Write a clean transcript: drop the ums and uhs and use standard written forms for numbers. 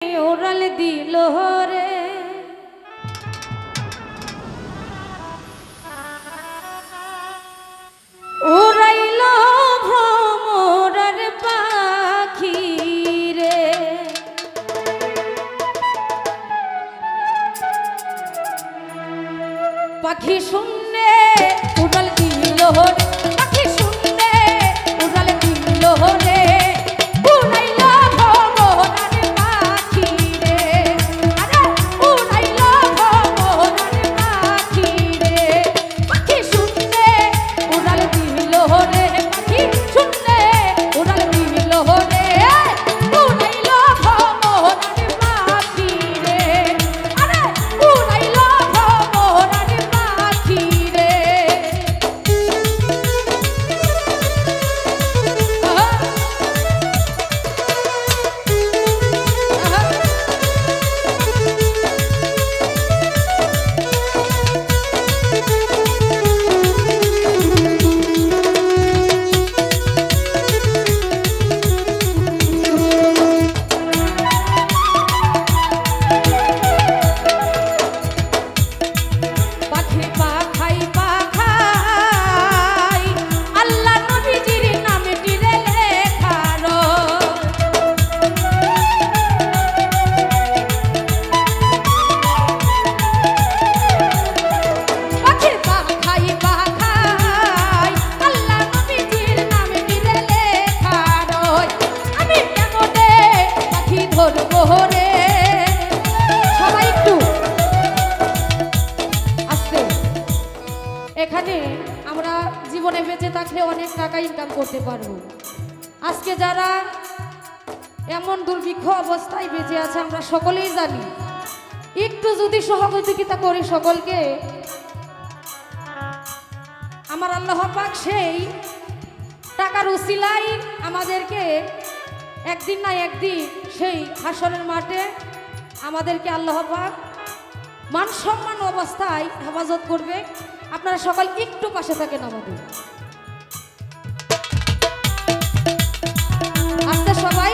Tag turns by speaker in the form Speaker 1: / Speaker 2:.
Speaker 1: oral দিল রে উড়াইল ভ্রমরার পাখি রে পাখি শুনলে উড়াল দিল রে পাখি শুনলে উড়াল দিল রে উড়াইল ভ্রমরার পাখি রে আরে উড়াইল ভ্রমরার পাখি রে পাখি শুনলে উড়াল দিল রে পাখি শুনলে উড়াল দিল রে উড়াইল ভ্রমরার পাখি রে আরে উড়াইল ভ্রমরার পাখি রে পাখি পাখাই পাখাই আল্লাহ নবীজির নামটি রে লেখার পাখি পাখাই পাখাই আল্লাহ নবীজির নামটি রে লেখার আমি কেমনে পাখি ধরবো রে সবাই একটু আস্তে এখানে আমরা জীবনে বেঁচে থাকলে অনেক টাকা ইনকাম করতে পারবো আজকে যারা এমন দুর্ভিক্ষ অবস্থায় বেঁচে আছে আমরা সকলেই জানি একটু যদি সহযোগিতা করি সকলকে আমার আল্লাহ পাক সেই টাকার উসিলাই আমাদেরকে একদিন না একদিন সেই হাসরের মাঠে আমাদেরকে আল্লাহ পাক মান সম্মান অবস্থায় হেফাজত করবে আপনারা সকাল একটু পাশে থাকেন আমাদের আস্তে সবাই